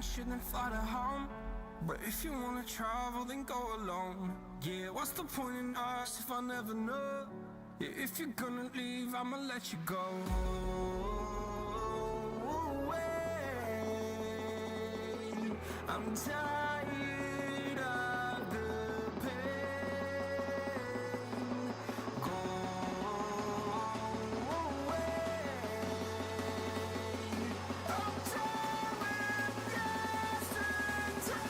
adventure, then fly to home. But if you wanna travel, then go alone. Yeah, what's the point in us if I never know? Yeah, if you're gonna leave, I'ma let you go. I'm tired of the pain. Go away. I'm tired with yesterday.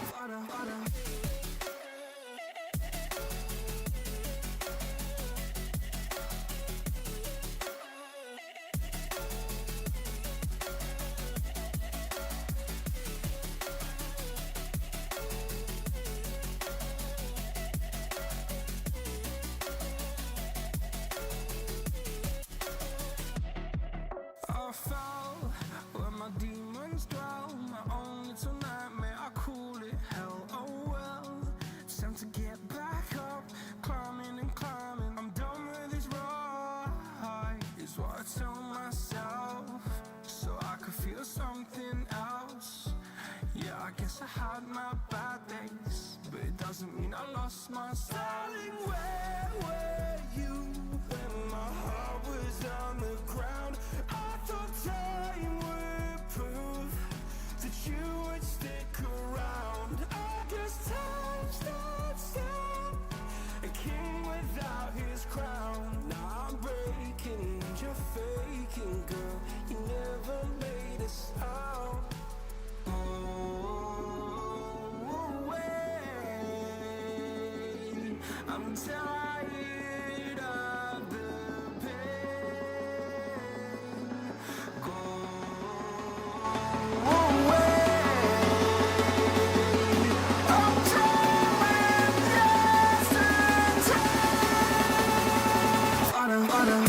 Flutter, flutter. I fell where my demons dwell. My own little nightmare, I call it hell. Oh well, it's time to get back up. Climbing and climbing, I'm done with this ride, is what I tell myself, so I could feel something else. Yeah, I guess I had my bad days, but it doesn't mean I lost my style. Darling, where were you when my heart was on the ground? I thought time would prove that you would stick around. I guess time stood still, a king without his crown. Now I'm breaking and you're faking, girl. You never made a sound. I'm tired of the pain. Go away. I'm tired with yesterday. Flutter, flutter.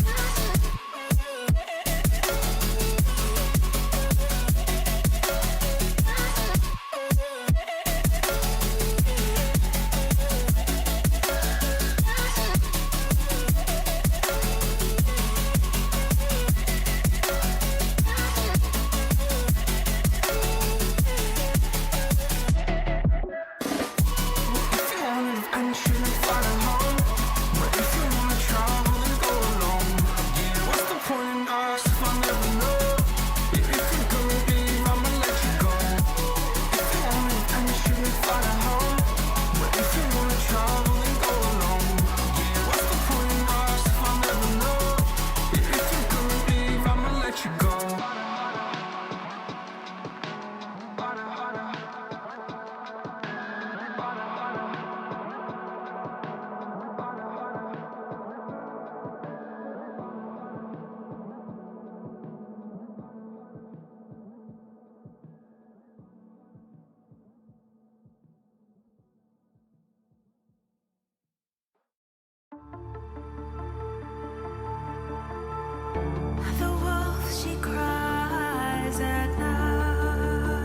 The wolf, she cries at night,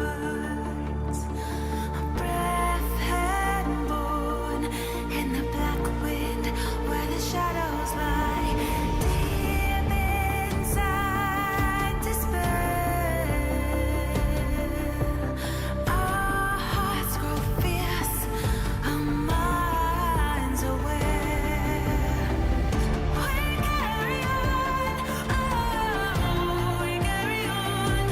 a breath had born in the black wind where the shadows lie. Deep inside despair, our hearts grow fierce, our minds aware. We carry on, oh, we carry on.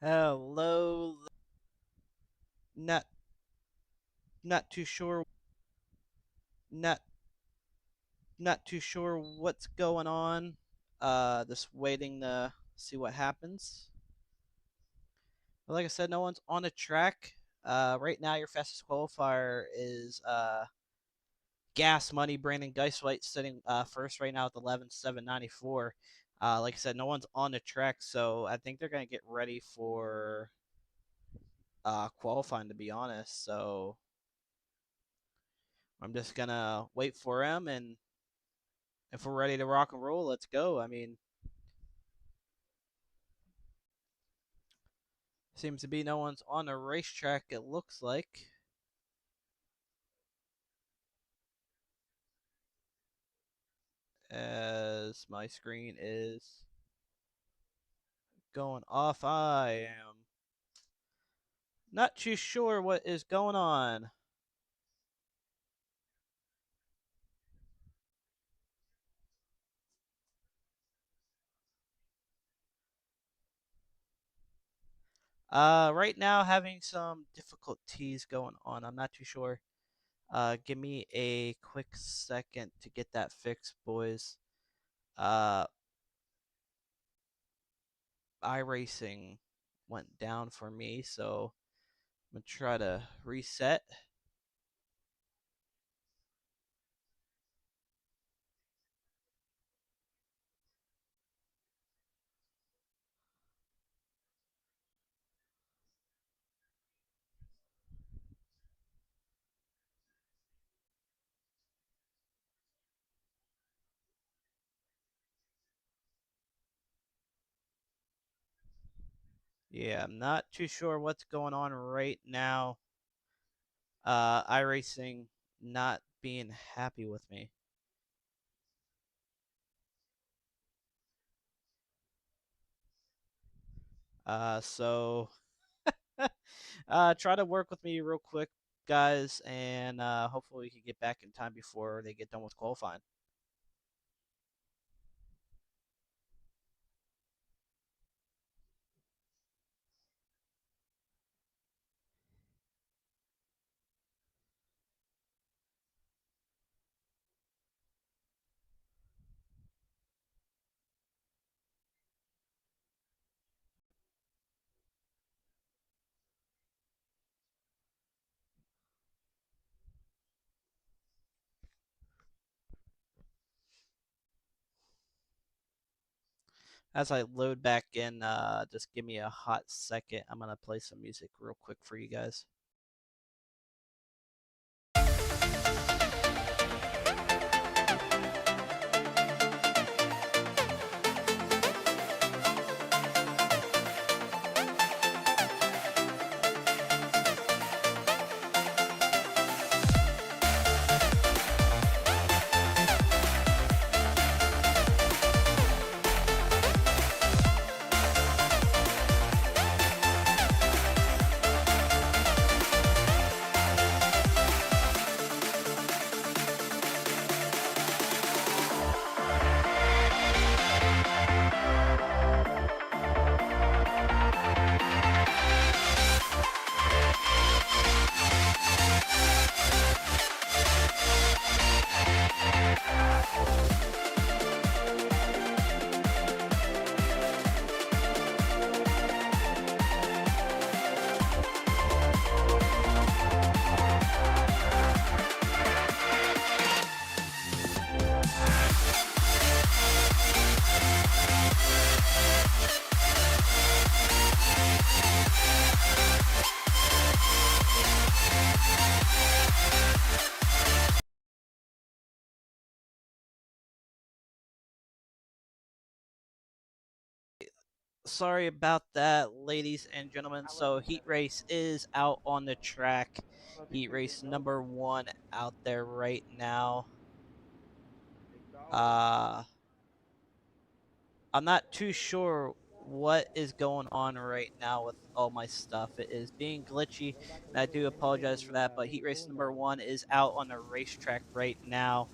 Hello. Not not too sure. Not not too sure what's going on. Just waiting to see what happens. But like I said, no one's on the track. Right now your fastest qualifier is Gas Money Brandon Geiswhite sitting first right now with 11,794. Like I said, no one's on the track, so I think they're gonna get ready for qualifying. To be honest, so I'm just gonna wait for him, and if we're ready to rock and roll, let's go. I mean, seems to be no one's on the racetrack. It looks like. As my screen is going off, I am not too sure what is going on. Right now having some difficulties going on. I'm not too sure. Give me a quick second to get that fixed, boys. Uh, iRacing went down for me, so I'm gonna try to reset. Yeah, I'm not too sure what's going on right now. iRacing not being happy with me. So try to work with me real quick, guys, and hopefully we can get back in time before they get done with qualifying. As I load back in, just give me a hot second. I'm gonna play some music real quick for you guys. Sorry about that, ladies and gentlemen. So Heat Race is out on the track. Heat Race number 1 out there right now. Uh, I'm not too sure what is going on right now with all my stuff. It is being glitchy, and I do apologize for that. But Heat Race number 1 is out on the racetrack right now.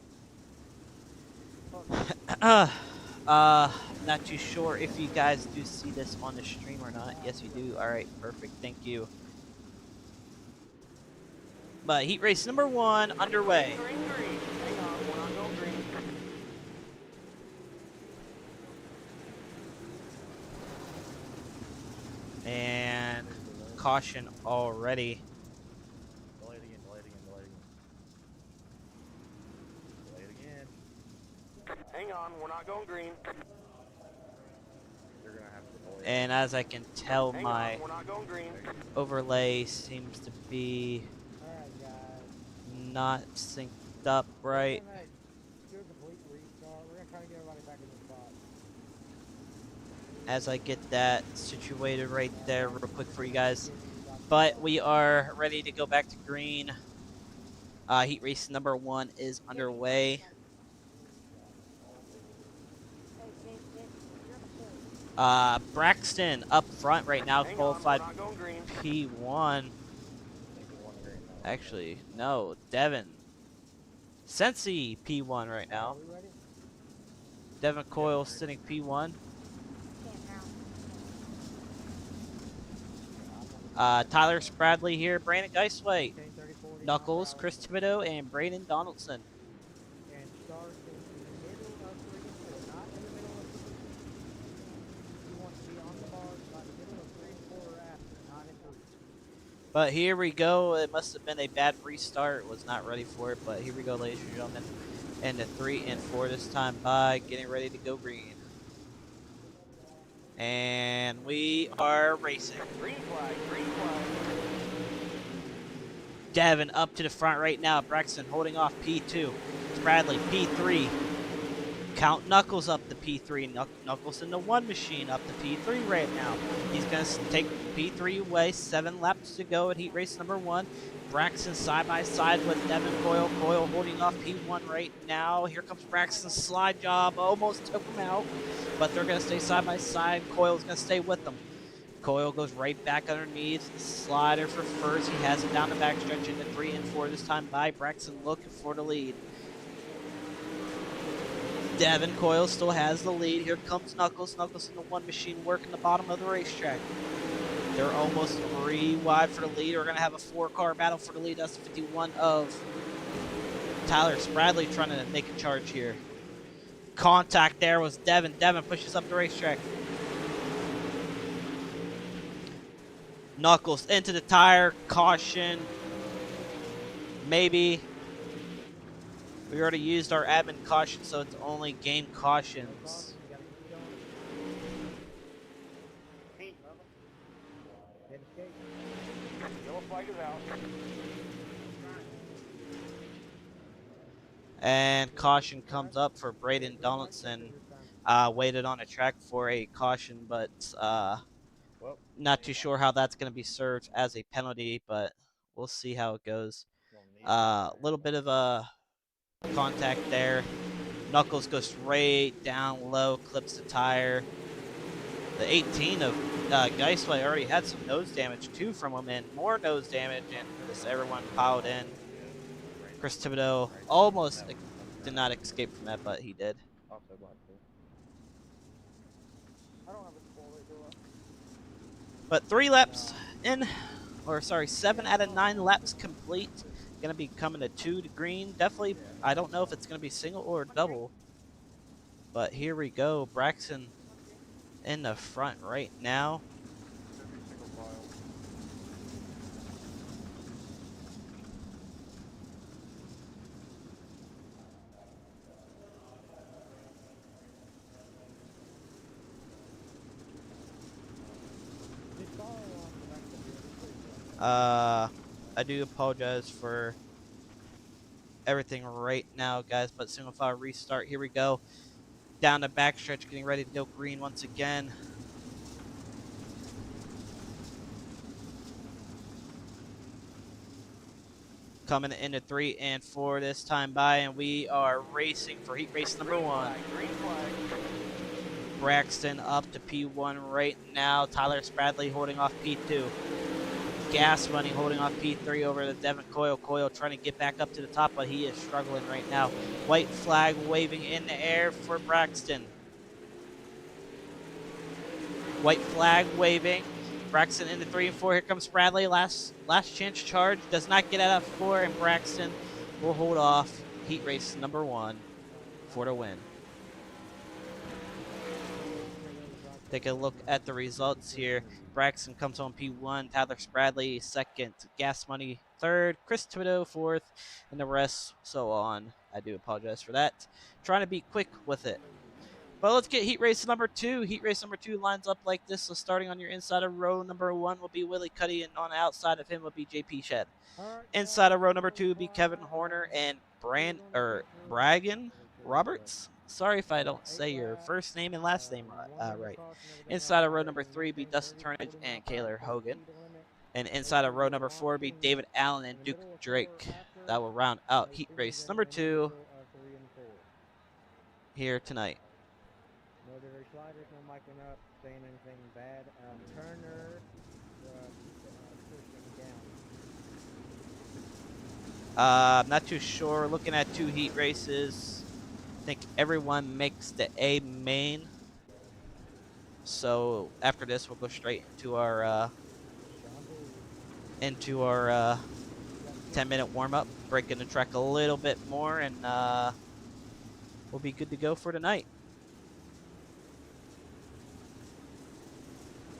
Not too sure if you guys do see this on the stream or not. Yes, you do. All right, perfect. Thank you. But heat race number 1 underway. Green. Hang on, we're not going green. And caution already. Delay it again. Hang on, we're not going green. You're gonna have to delay it. And as I can tell, Hang my on, we're not going green. overlay seems to be Alright guys, not synced up right. we're gonna do a complete restart. We're gonna try to get everybody back in the spot. As I get that situated right there real quick for you guys. But we are ready to go back to green. Heat race number 1 is underway. Braxton up front right now, Hang on, qualified we're not going green. P1. Actually, no, Devin. Sensi P1 right now. Are we ready? Devin Coyle sitting P1. Tyler Spradley here, Brandon Geisway, 10, 30, 40, Knuckles, 9,000, Chris Thibodeau, and Braden Donaldson. and start in the middle of 3 and 4, not in the middle of 3. You want to be on the bars, not in the middle of 3 and 4 or after, not in 3. But here we go. It must have been a bad restart. Was not ready for it, but here we go, ladies and gentlemen. And the 3 and 4 this time by, getting ready to go green. And we are racing. Green flag. Devin up to the front right now. Braxton holding off P2. Bradley P3. Count Knuckles up to P3. Knuckles in the 1 machine up to P3 right now. He's going to take P3 away. 7 laps to go at heat race number 1. Braxton side by side with Devin Coyle. Coyle holding off P1 right now. Here comes Braxton's slide job. Almost took him out. But they're going to stay side by side. Coyle's going to stay with them. Coyle goes right back underneath. Slider for first. He has it down the backstretch into 3 and 4 this time by. Braxton looking for the lead. Devin Coyle still has the lead. Here comes Knuckles. Knuckles in the 1 machine working the bottom of the racetrack. They're almost 3 wide for the lead. We're going to have a 4-car battle for the lead. That's the 51 of Tyler Spradley trying to make a charge here. Contact there was Devin. Devin pushes up the racetrack. Knuckles into the tire. Caution. Maybe. We already used our admin caution, so it's only game cautions. You gotta keep going. Get escape. Yellow flag is out. And caution comes up for Braden Donaldson. Waited on a track for a caution, but not too sure how that's going to be served as a penalty, but we'll see how it goes. A little bit of a contact there. Knuckles goes straight down low, clips the tire. The 18 of Geisway already had some nose damage too from him, and more nose damage, and just everyone piled in. Chris Thibodeau almost did not escape from that, but he did. I don't have a spoiler, do I? But 3 laps in, or sorry, 7 out of 9 laps complete. Gonna be coming to 2 to green. Definitely, I don't know if it's gonna be single or double. But here we go. Braxton in the front right now. Just follow along the rest of the other I do apologize for everything right now, guys, but single file restart. Here we go. Down the backstretch, getting ready to go green once again. Coming into 3 and 4 this time by, and we are racing for heat race number 1. Green flag. Braxton up to P1 right now. Tyler Spradley holding off P2. Gas Money holding off P3 over to Devin Coyle. Coyle trying to get back up to the top, but he is struggling right now. White flag waving in the air for Braxton. White flag waving. Braxton into 3 and 4. Here comes Bradley. Last chance charge. Does not get out of 4, and Braxton will hold off heat race number 1 for the win. Take a look at the results here. Braxton comes on P1, Tyler Bradley second, Gas Money third, Chris Thibodeau fourth, and the rest so on. I do apologize for that. Trying to be quick with it. But let's get heat race number 2. Heat race number 2 lines up like this. So starting on your inside of row number 1 will be Willie Cuddy, and on the outside of him will be JP Shed. Inside of row number 2 will be Kevin Horner and Bragan Roberts. Sorry if I don't say your first name and last name right. Inside of row number 3 be Dustin Turnage and Kaylor Hogan. And inside of row number 4 be David Allen and Duke Drake. That will round out heat race number 2 here tonight. No dirty sliders, no micing up, saying anything bad. Turner, pushing down. I'm not too sure. Looking at 2 heat races. I think everyone makes the A main. So after this, we'll go straight into our 10-minute warm-up, breaking the track a little bit more, and we'll be good to go for tonight.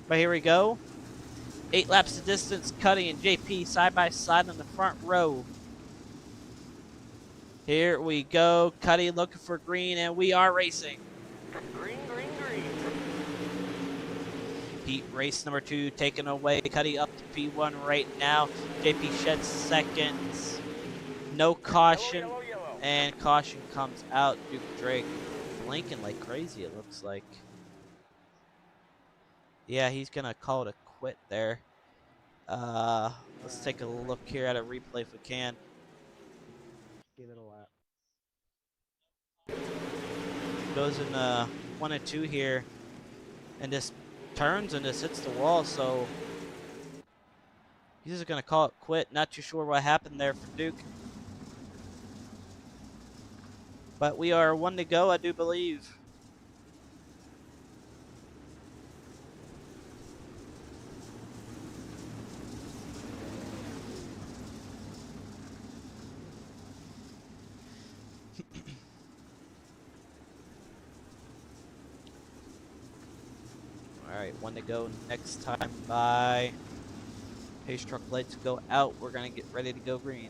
But here we go. 8 laps of distance, Cuddy and JP side by side on the front row. Here we go. Cuddy looking for green, and we are racing. Green, green, green. Heat race number 2 taken away. Cuddy up to P1 right now. JP Shed second. No caution. Yellow, yellow, yellow. And caution comes out. Duke Drake blinking like crazy, it looks like. Yeah, he's going to call it a quit there. Let's take a look here at a replay if we can. Give it a lap. Goes in 1 and 2 here. And just turns and just hits the wall, so he's just going to call it quit. Not too sure what happened there for Duke. But we are 1 to go, I do believe. Alright, 1 to go. Next time by. Pace truck lights go out. We're going to get ready to go green.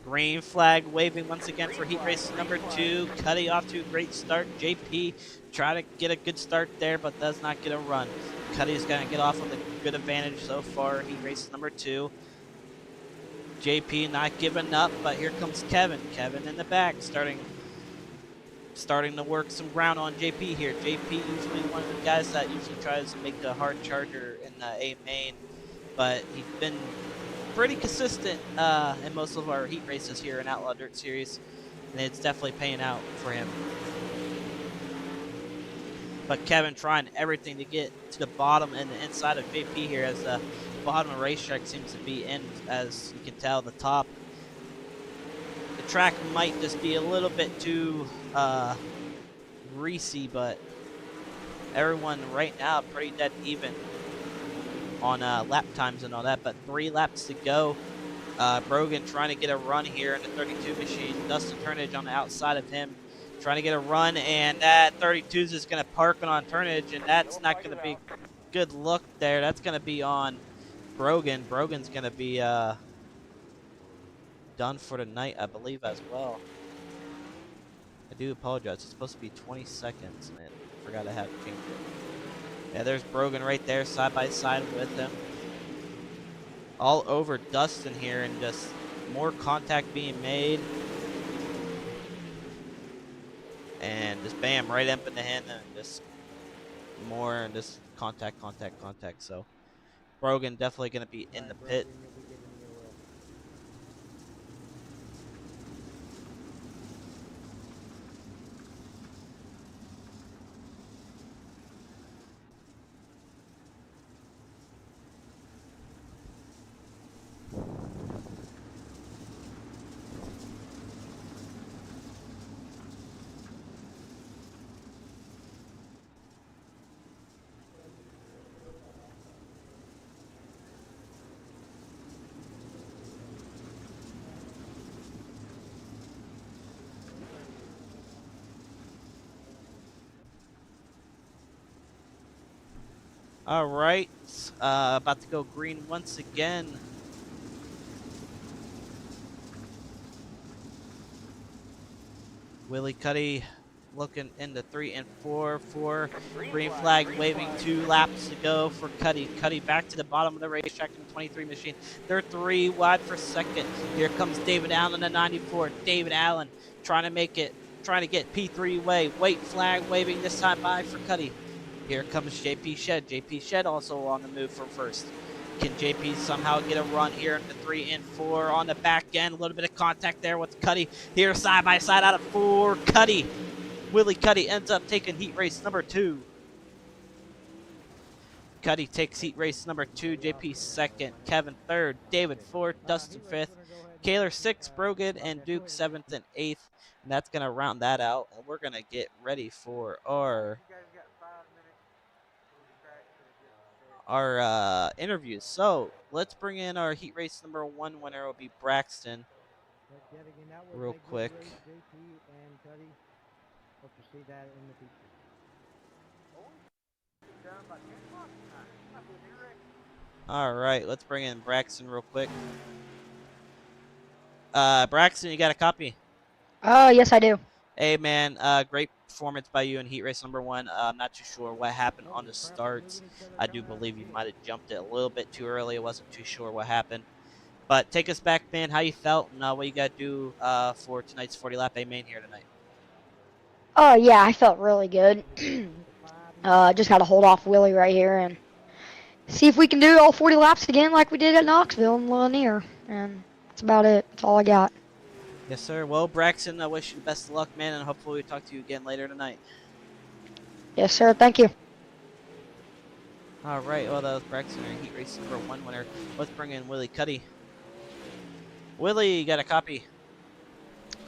Green flag waving once again for heat race number 2. Cuddy off to a great start. JP try to get a good start there, but does not get a run. Cuddy's going to get off with a good advantage so far. Heat race number 2. JP not giving up, but here comes Kevin. Kevin in the back, starting to work some ground on JP here. JP usually one of the guys that usually tries to make a hard charger in the A main, but he's been pretty consistent in most of our heat races here in Outlaw Dirt Series, and it's definitely paying out for him. But Kevin trying everything to get to the bottom and the inside of JP here, as the bottom of the racetrack seems to be in, as you can tell, the top. The track might just be a little bit too greasy, but everyone right now pretty dead even on lap times and all that. But 3 laps to go. Brogan trying to get a run here in the 32 machine. Dustin Turnage on the outside of him trying to get a run, and that 32 is just going to park on Turnage, and that's not going to be good look there. That's going to be on Brogan. Brogan's going to be done for the night, I believe, as well. I do apologize. It's supposed to be 20 seconds, and I forgot I had to change it. Yeah, there's Brogan right there, side by side with him. All over Dustin here, and just more contact being made. And just bam, right up in the hand, and just more, and just contact. So Brogan definitely going to be in the pit. All right, about to go green once again. Willie Cuddy looking into 3 and 4 for green flag waving. 2 laps to go for Cuddy. Cuddy back to the bottom of the racetrack in the 23 machine. They're 3 wide for second. Here comes David Allen in 94. David Allen trying to make it, trying to get P3 way. White flag waving this time by for Cuddy. Here comes JP Shed. JP Shed also on the move for first. Can JP somehow get a run here into 3 and 4 on the back end? A little bit of contact there with Cuddy. Here side by side out of 4. Cuddy. Willie Cuddy ends up taking heat race number 2. Cuddy takes heat race number 2. JP second. Kevin third. David fourth. Dustin fifth. Kaler sixth. Brogan and Duke 7th and 8th. And that's going to round that out. And we're going to get ready for our interviews. So let's bring in our heat race number 1 winner. Will be Braxton. Real quick. JP and Cuddy. Hope to see that in the future. All right, let's bring in Braxton real quick. Braxton, you got a copy? Yes, I do. Hey, man, great performance by you in heat race number 1. I'm not too sure what happened on the starts. I do believe you might have jumped it a little bit too early. I wasn't too sure what happened. But take us back, man, how you felt and what you got to do for tonight's 40 lap A main here tonight. Oh, yeah, I felt really good. Just got to hold off Willie right here and see if we can do all 40 laps again like we did at Knoxville and Lanier. And that's about it. That's all I got. Yes, sir. Well, Braxton, I wish you the best of luck, man, and hopefully we talk to you again later tonight. Yes, sir. Thank you. All right. Well, that was Braxton, our heat race number 1 winner. Let's bring in Willie Cuddy. Willie, you got a copy?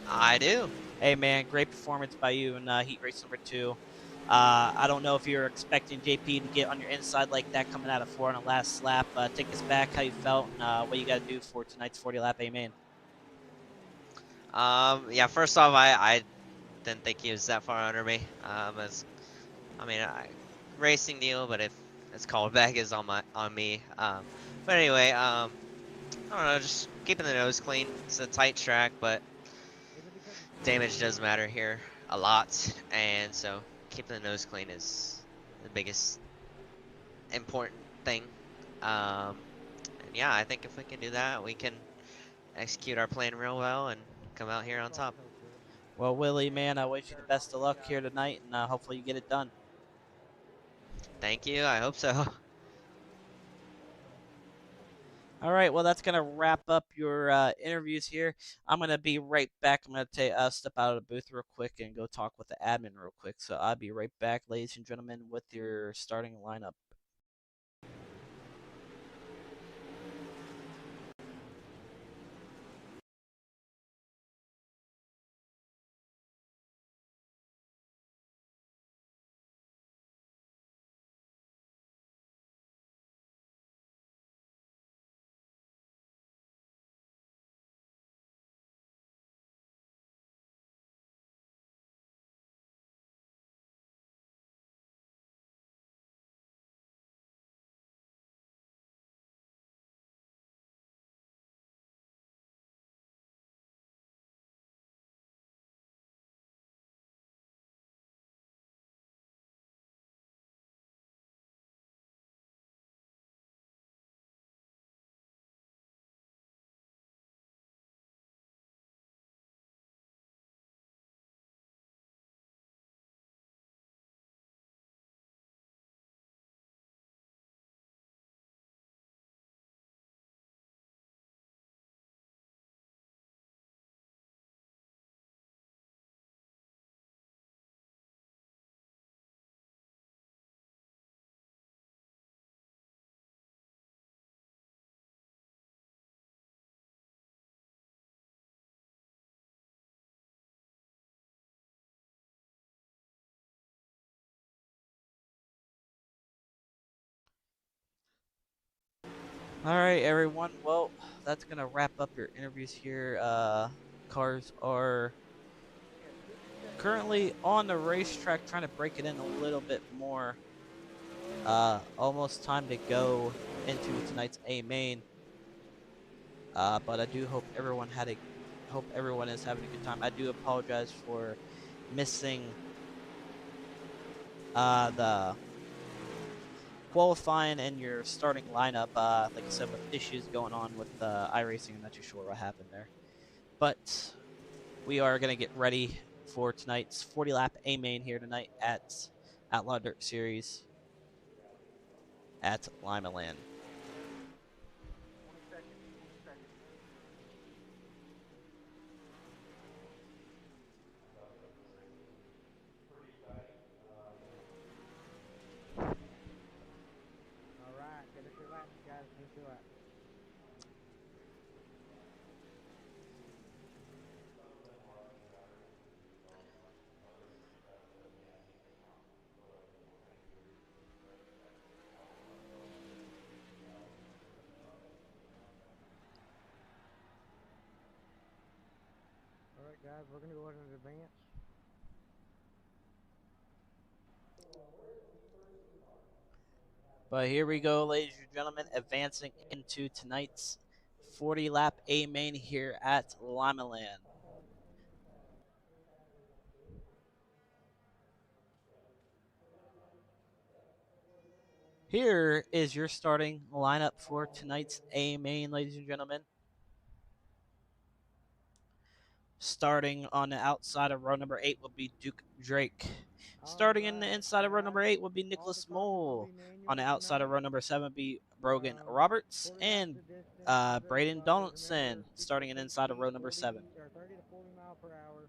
I do. Hey, man, great performance by you in heat race number 2. I don't know if you're expecting JP to get on your inside like that coming out of 4 on the last lap. Take us back, how you felt, and what you got to do for tonight's 40 lap A main. Yeah, first off, I didn't think he was that far under me. Racing deal, but if it's called back is on me. But anyway, I don't know, just keeping the nose clean. It's a tight track, but damage does matter here a lot, and so keeping the nose clean is the biggest important thing. And yeah, I think if we can do that, we can execute our plan real well and come out here on top. Well, Willie, man, I wish you the best of luck here tonight, and hopefully you get it done. Thank you. I hope so. All right, well, that's going to wrap up your interviews here. I'm going to be right back. I'm going to step out of the booth real quick and go talk with the admin real quick. So I'll be right back, ladies and gentlemen, with your starting lineup. All right, everyone. Well, that's going to wrap up your interviews here. Cars are currently on the racetrack trying to break it in a little bit more. Almost time to go into tonight's A main. But I do hope everyone is having a good time. I do apologize for missing the qualifying and your starting lineup. Like I said, with issues going on with iRacing, I'm not too sure what happened there. But we are going to get ready for tonight's 40 lap A main here tonight at Outlaw Dirt Series at Limaland. Alright, finish your laps, guys. Finish your laps. Alright, guys, we're going to go ahead and advance. But here we go, ladies and gentlemen, advancing into tonight's 40 lap A main here at Limaland. Here is your starting lineup for tonight's A main, ladies and gentlemen. Starting on the outside of row number 8 will be Duke Drake. Starting in the inside of row number 8 will be Nicholas Mole. On the outside of row number 7 will be Brogan Roberts and Braden Donaldson. Starting in inside of row number 7. 30 to 40 mile per hour.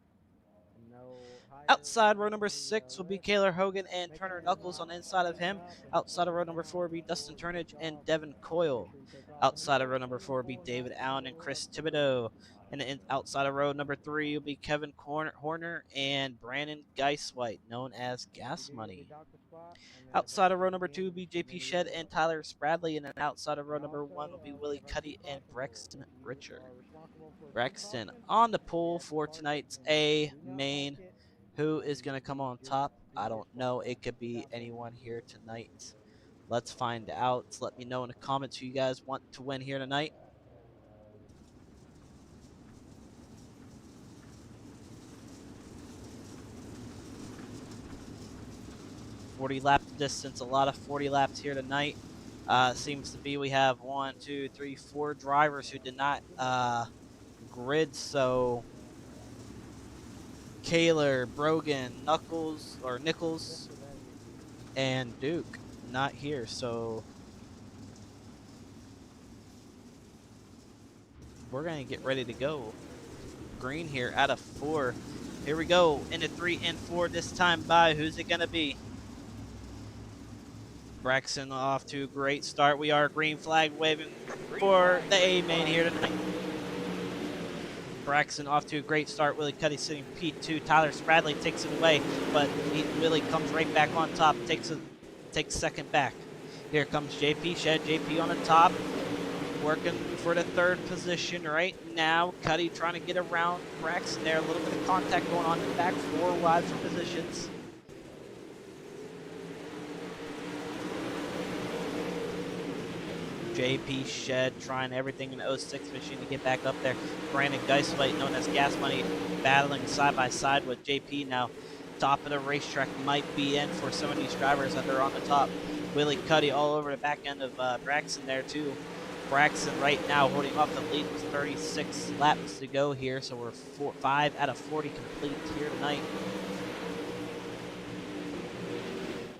No higher Outside row than number the, 6 will be left. Kaylor Hogan and Make Turner sure Knuckles on the inside of him. up and Outside of row slow number 4 will be down. Dustin Make sure you Turnage take and off. Devin Coyle. Make sure you take off. Outside of row Initial number 4 will be forward, David not Allen and forward, Chris up forward. Thibodeau. And outside of row number 3 will be Kevin Horner and Brandon Geiswhite, known as Gas Money. Outside of row number 2 will be JP Shed and Tyler Spradley. And then outside of row number 1 will be Willie Cuddy and Brexton Richard. Braxton on the pool for tonight's A main. Who is going to come on top? I don't know. It could be anyone here tonight. Let's find out. Let me know in the comments who you guys want to win here tonight. .40 lap distance. A lot of 40 laps here tonight. Seems to be we have 1, 2, 3, 4 drivers who did not grid. So Kaylor, Brogan, Nichols, and Duke not here. So we're going to get ready to go. Green here out of 4. Here we go into 3 and 4 this time by. Who's it going to be? Braxton off to a great start. We are green flag waving for the A main here tonight. Braxton off to a great start. Willie Cuddy sitting P2. Tyler Spradley takes it away, but Willie comes right back on top, takes second back. Here comes JP Shed. JP on the top, working for the 3rd position right now. Cuddy trying to get around Braxton there. A little bit of contact going on in the back. 4 wide for positions. JP Shed trying everything in the 06 machine to get back up there. Brandon Geiswhite, known as Gas Money, battling side by side with JP now. Top of the racetrack might be in for some of these drivers that are on the top. Willie Cuddy all over the back end of Braxton there too. Braxton right now holding off the lead with 36 laps to go here, so we're 5 out of 40 complete here tonight.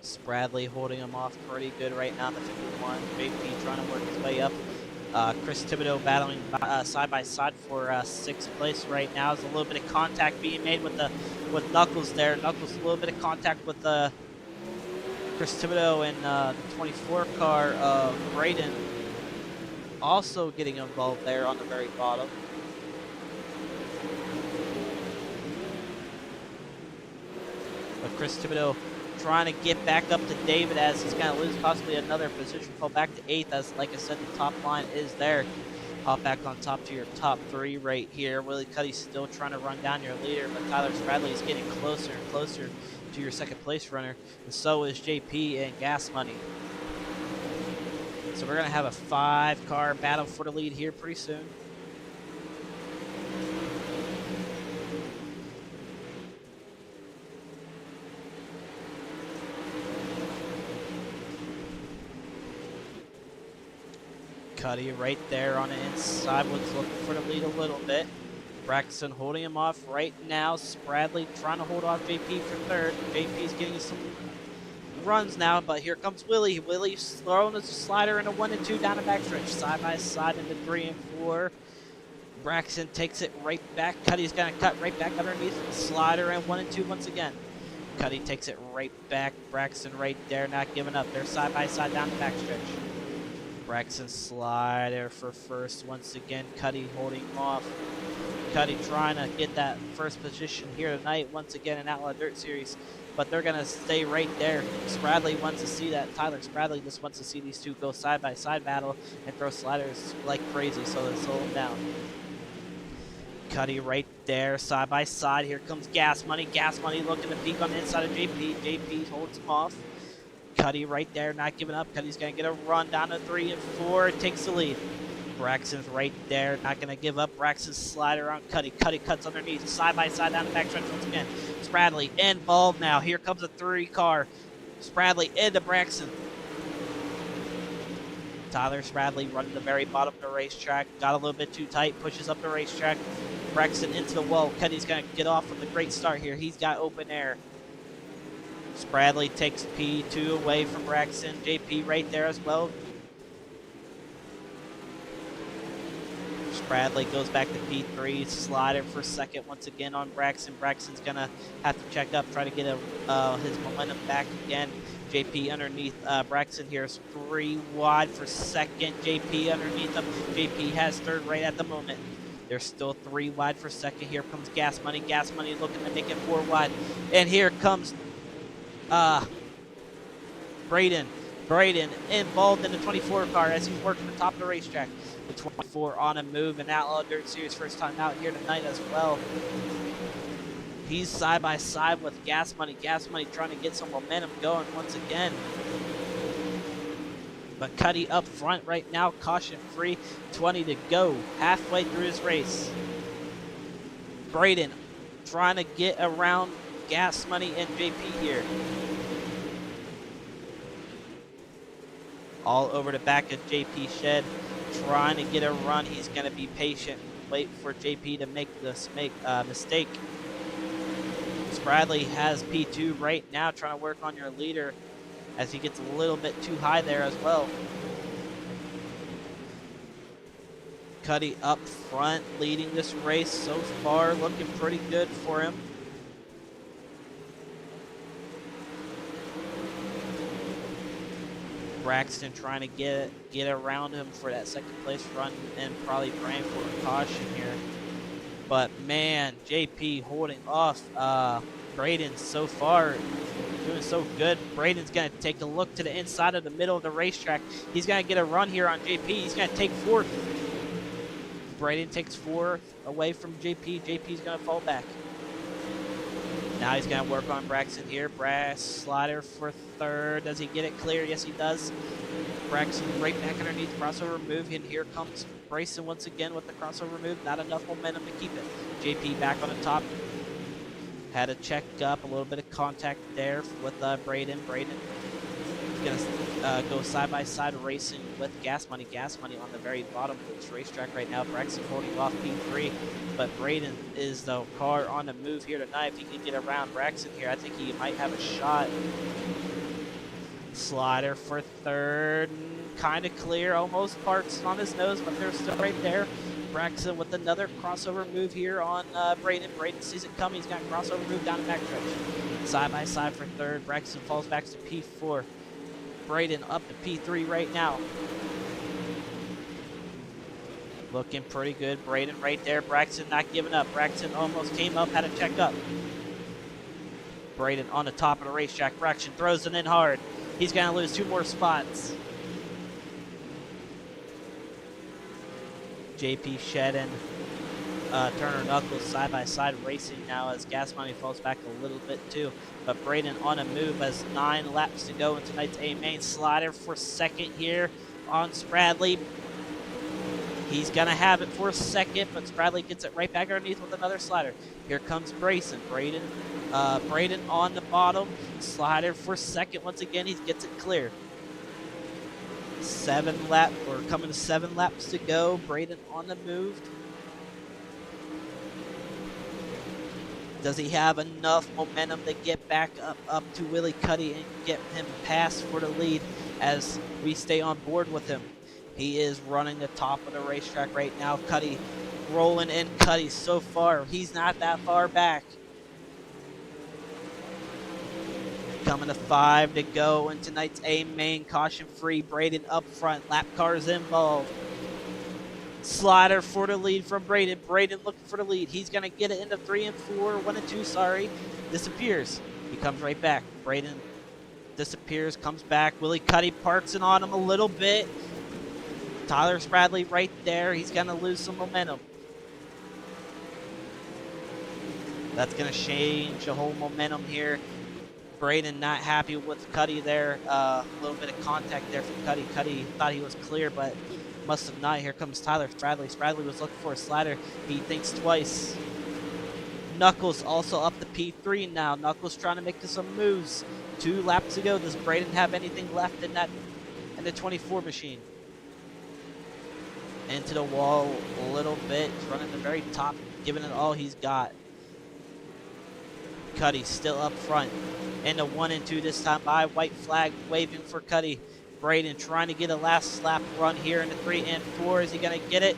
Spradley holding him off pretty good right now in the 51. JP trying to work his way up. Chris Thibodeau battling side by side for 6th place right now. There's a little bit of contact being made with Knuckles there. Knuckles, a little bit of contact with Chris Thibodeau and the 24 car of Braden. Also getting involved there on the very bottom. But Chris Thibodeau trying to get back up to David as he's going to lose possibly another position. Fall back to 8th as, like I said, the top line is there. Hop back on top to your top 3 right here. Willie Cuddy still trying to run down your leader, but Tyler Spradley is getting closer and closer to your second place runner, and so is JP and Gas Money. So we're going to have a 5-car battle for the lead here pretty soon. Cuddy right there on the inside was looking for the lead a little bit. Braxton holding him off right now. Spradley trying to hold off JP for third. JP's getting some runs now, but here comes Willie. Willie's throwing his slider into 1 and 2 down the backstretch. Side by side into 3 and 4. Braxton takes it right back. Cuddy's going to cut right back underneath. Slider in 1 and 2 once again. Cuddy takes it right back. Braxton right there, not giving up. They're side by side down the backstretch. Braxton slider for first once again. Cuddy holding him off. Cuddy trying to get that first position here tonight once again in Outlaw Dirt Series, but they're going to stay right there. Spradley wants to see that. Tyler Spradley just wants to see these two go side by side battle and throw sliders like crazy, so they slow them down. Cuddy right there, side by side. Here comes Gas Money. Gas Money looking to peek on the inside of JP. JP holds him off. Cuddy right there, not giving up. Cuddy's going to get a run down to 3 and 4. Takes the lead. Braxton's right there, not going to give up. Braxton's slider on Cuddy. Cuddy cuts underneath, side by side down the backstretch once again. Spradley involved now. Here comes a 3-car. Spradley into Braxton. Tyler Spradley running the very bottom of the racetrack. Got a little bit too tight, pushes up the racetrack. Braxton into the wall. Cuddy's going to get off with a great start here. He's got open air. Spradley takes P2 away from Braxton. JP right there as well. Spradley goes back to P3. Slider for second once again on Braxton. Braxton's going to have to check up, try to get his momentum back again. JP underneath Braxton here is 3 wide for second. JP underneath him. JP has third right at the moment. There's still 3 wide for second. Here comes Gas Money. Gas Money looking to make it 4 wide. And here comes Braden involved in the 24 car as he's working the top of the racetrack. The 24 on a move in Outlaw Dirt Series, first time out here tonight as well. He's side by side with Gas Money. Gas Money trying to get some momentum going once again. But Cuddy up front right now, caution free, 20 to go, halfway through his race. Braden trying to get around Gas Money and JP here. All over the back of JP shed, trying to get a run. He's going to be patient, wait for JP to make this mistake. Spradley has P2 right now, trying to work on your leader as he gets a little bit too high there as well. Cuddy up front, leading this race so far, looking pretty good for him. Braxton trying to get around him for that second place run and probably praying for a caution here. But man, JP holding off Braden so far, doing so good. Braden's going to take a look to the inside of the middle of the racetrack. He's going to get a run here on JP. He's going to take 4th. Braden takes 4th away from JP. JP's going to fall back. Now he's going to work on Braxton here. Brass slider for 3rd. Does he get it clear? Yes, he does. Braxton right back underneath crossover move. And here comes Brayson once again with the crossover move. Not enough momentum to keep it. JP back on the top. Had to check up. A little bit of contact there with Braden. Braden going to go side by side racing with Gas Money. Gas Money on the very bottom of this racetrack right now. Braxton holding off P3, but Braden is the car on the move here tonight. If he can get around Braxton here, I think he might have a shot. Slider for 3rd, kind of clear, almost parks on his nose, but they're still right there. Braxton with another crossover move here on Braden. Braden sees it coming. He's got a crossover move down the backstretch. Side by side for 3rd. Braxton falls back to P4. Braden up to P3 right now. Looking pretty good. Braden right there. Braxton not giving up. Braxton almost came up, had to check up. Braden on the top of the racetrack. Braxton throws it in hard. He's going to lose 2 more spots. JP Shedden Turner Knuckles side by side racing now as Gas Money falls back a little bit too. But Braden on a move as 9 laps to go in tonight's A main. Slider for second here on Spradley. He's going to have it for a second, but Spradley gets it right back underneath with another slider. Here comes Brayson. Braden on the bottom. Slider for second once again. He gets it clear. Coming to 7 laps to go. Braden on the move. Does he have enough momentum to get back up to Willie Cuddy and get him past for the lead as we stay on board with him? He is running the top of the racetrack right now. Cuddy rolling in. Cuddy so far. He's not that far back. Coming to 5 to go in tonight's A main. Caution free. Braden up front. Lap cars involved. Slider for the lead from Braden. Braden looking for the lead. He's going to get it into 3 and 4. 1 and 2, sorry. Disappears. He comes right back. Braden disappears, comes back. Willie Cuddy parks it on him a little bit. Tyler Spradley right there. He's going to lose some momentum. That's going to change the whole momentum here. Braden not happy with Cuddy there. A little bit of contact there from Cuddy. Cuddy thought he was clear, but must have not. Here comes Tyler Spradley. Spradley was looking for a slider. He thinks twice. Knuckles also up to P3 now. Knuckles trying to make some moves. 2 laps to go. Does Braden have anything left in the 24 machine? Into the wall a little bit. He's running the very top, giving it all he's got. Cuddy still up front. Into 1 and 2 this time by. White flag waving for Cuddy. Braden trying to get a last lap run here into 3 and 4. Is he going to get it?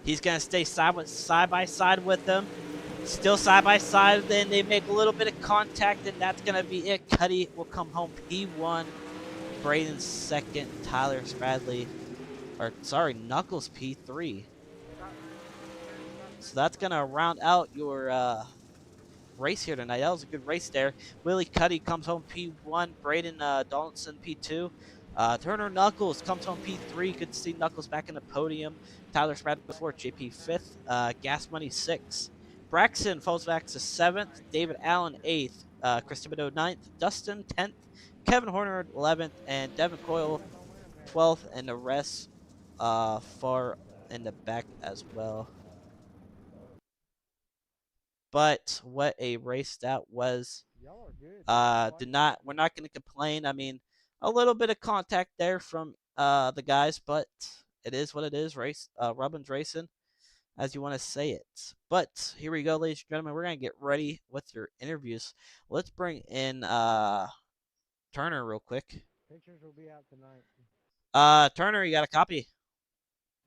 He's going to stay side by side with them. Still side by side. Then they make a little bit of contact, and that's going to be it. Cuddy will come home P1. Braden second. Tyler Spradley. Knuckles P3. So that's going to round out your race here tonight. That was a good race there. Willie Cuddy comes home P1. Braden Donaldson P2. Turner Knuckles comes home P3. Good to see Knuckles back in the podium. Tyler Spradley 4th. JP 5th. Gas Money 6th. Braxton falls back to 7th. David Allen 8th. Chris Thibodeau 9th. Dustin 10th. Kevin Horner 11th. And Devin Coyle 12th. And the rest far in the back as well. But what a race that was. Y'all are good. We're not going to complain. I mean, a little bit of contact there from the guys, but it is what it is. Robbins racing, as you want to say it. But here we go, ladies and gentlemen. We're going to get ready with your interviews. Let's bring in Turner real quick. Pictures will be out tonight. Turner, you got a copy?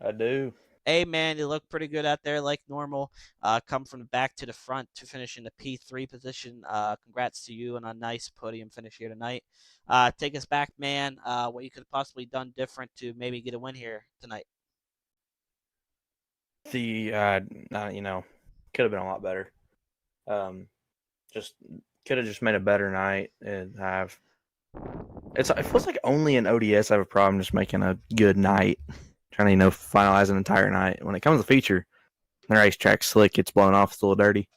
I do. Hey, man, you look pretty good out there like normal. Come from the back to the front to finish in the P3 position. Congrats to you on a nice podium finish here tonight. Take us back, man, what you could have possibly done different to maybe get a win here tonight. Could have been a lot better. Just could have just made a better night and it feels like only in ODS I have a problem just making a good night. Trying to, finalize an entire night. When it comes to feature, the racetrack's slick, it's blown off, it's a little dirty.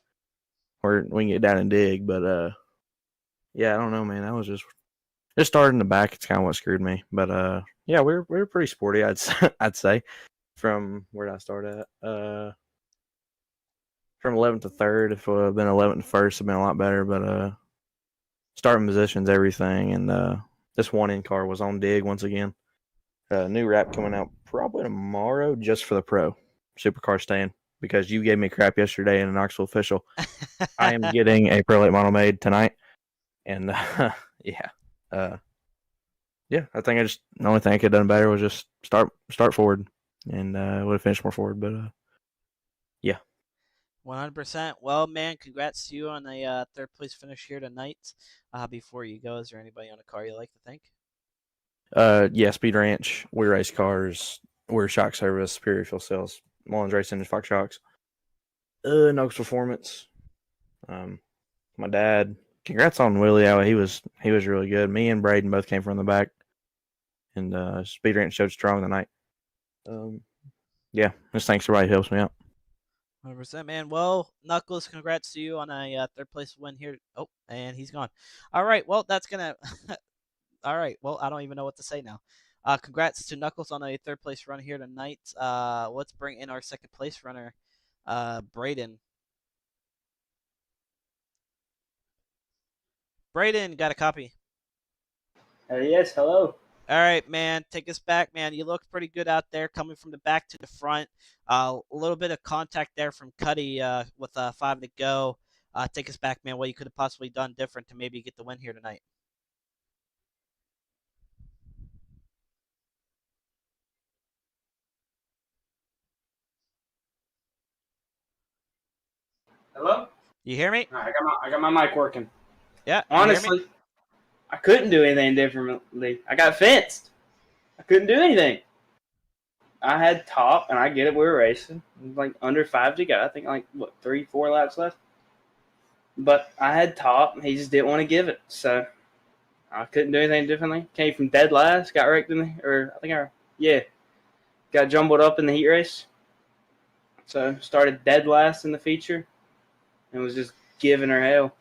Or we can get down and dig, but yeah, I don't know, man. That was just starting in the back. It's kind of what screwed me. But yeah, we were pretty sporty, I'd say. From where did I start at? From 11th to 3rd. If it would have been 11th to 1st, it'd have been a lot better. But starting positions, everything, and this one-in car was on dig once again. New wrap coming out probably tomorrow just for the pro supercar stand because you gave me crap yesterday in an Knoxville official. I am getting a pro late model made tonight, and yeah, I think the only thing I could have done better was just start forward, and would have finished more forward. But yeah, 100%. Well, man, congrats to you on a 3rd place finish here tonight. Before you go, is there anybody on the car you like to thank? Yeah, Speed Ranch, We Race Cars, We're Shock Service, Superior Fuel Sales, Mullins Racing, and Fox Shocks. Noakes Performance. My dad. Congrats on Willie. He was really good. Me and Braden both came from the back, and Speed Ranch showed strong tonight. Yeah, just thanks to everybody who helps me out. 100%, man. Well, Knuckles, congrats to you on a third place win here. Oh, and he's gone. All right. Well, that's gonna. All right. Well, I don't even know what to say now. Congrats to Knuckles on a third place run here tonight. Let's bring in our second place runner, Braden. Braden, got a copy. Yes, hello. All right, man. Take us back, man. You looked pretty good out there, coming from the back to the front. A little bit of contact there from Cuddy with 5 to go. Take us back, man. What you could have possibly done different to maybe get the win here tonight. Hello? You hear me? All right, I got my mic working. Yeah. You hear me? Honestly, I couldn't do anything differently. I got fenced. I couldn't do anything. I had top, and I get it. We were racing. It was like under 5 to go. I think like, what, 3, 4 laps left? But I had top, and he just didn't want to give it. So I couldn't do anything differently. Came from dead last, got wrecked got jumbled up in the heat race. So started dead last in the feature and was just giving her hell.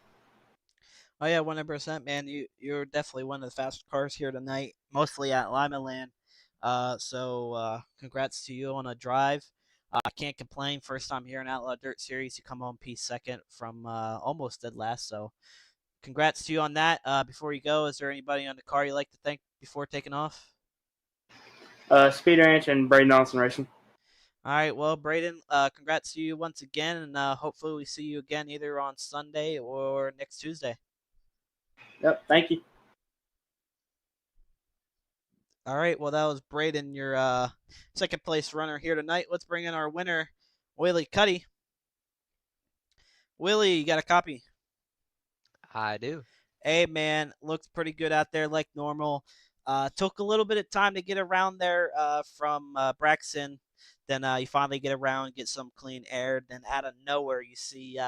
Oh yeah, 100%, man. You're definitely one of the fastest cars here tonight, mostly at Limaland. So congrats to you on a drive. I can't complain. First time here in Outlaw Dirt Series, you come home P2 from almost dead last. So congrats to you on that. Before you go, is there anybody on the car you like to thank before taking off? Speed Ranch and Braden Dawson Racing. All right, well, Braden, congrats to you once again, and hopefully we see you again either on Sunday or next Tuesday. Yep, thank you. All right, well, that was Braden, your second place runner here tonight. Let's bring in our winner, Willie Cuddy. Willie, you got a copy? I do. Hey, man, looks pretty good out there like normal. Took a little bit of time to get around there from Braxton. Then you finally get around, get some clean air. Then out of nowhere, you see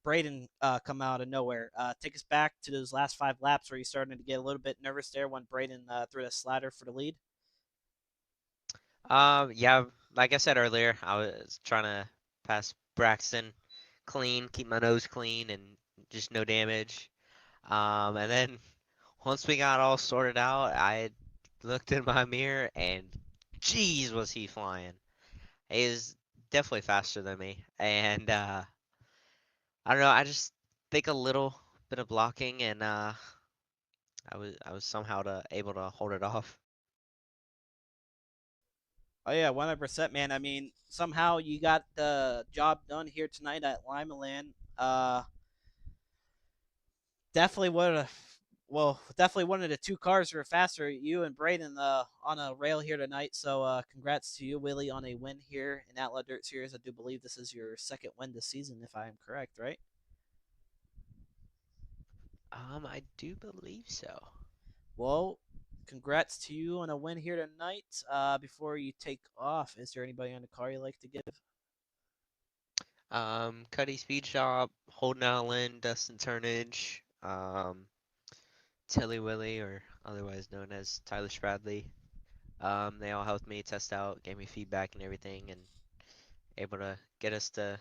Braden come out of nowhere. Take us back to those last 5 laps where you started to get a little bit nervous there when Braden threw the slider for the lead. Yeah, like I said earlier, I was trying to pass Braxton clean, keep my nose clean, and just no damage. And then once we got all sorted out, I looked in my mirror and geez, was he flying. He is definitely faster than me. And I don't know, I just think a little bit of blocking and I was somehow able to hold it off. Oh yeah, 100%, man. I mean, somehow you got the job done here tonight at Limaland. Definitely one of the, well, definitely one of the 2 cars who are faster. You and Braden on a rail here tonight. So congrats to you, Willie, on a win here in Outlaw Dirt Series. I do believe this is your second win this season, if I am correct, right? I do believe so. Well, congrats to you on a win here tonight. Before you take off, is there anybody on the car you like to give? Cuddy Speed Shop, Holden Allen, Dustin Turnage, Tilly Willie, or otherwise known as Tyler Spradley. They all helped me test out, gave me feedback and everything, and able to get us to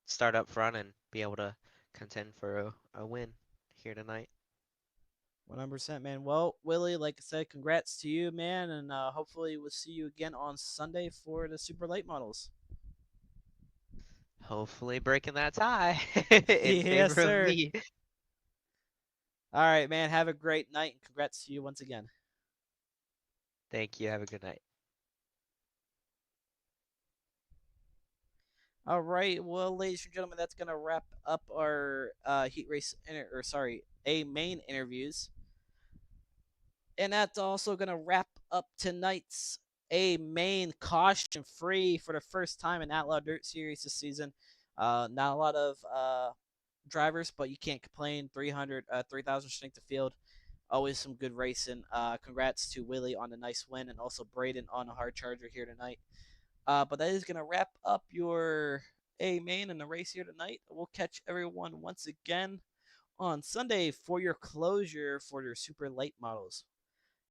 start up front and be able to contend for a win here tonight. 100%, man. Well, Willie, like I said, congrats to you, man, and hopefully we'll see you again on Sunday for the super late models. Hopefully breaking that tie in Yes, favor of sir. me. All right, man. Have a great night, and congrats to you once again. Thank you. Have a good night. All right, well, ladies and gentlemen, that's gonna wrap up our heat race A main interviews, and that's also gonna wrap up tonight's A main caution free for the first time in Outlaw Dirt Series this season. Not a lot of drivers, but you can't complain. 3,000 strength of field, always some good racing. Congrats to Willie on a nice win, and also Braden on a hard charger here tonight. But that is going to wrap up your A main and the race here tonight. We'll catch everyone once again on Sunday for your closure for your super late models.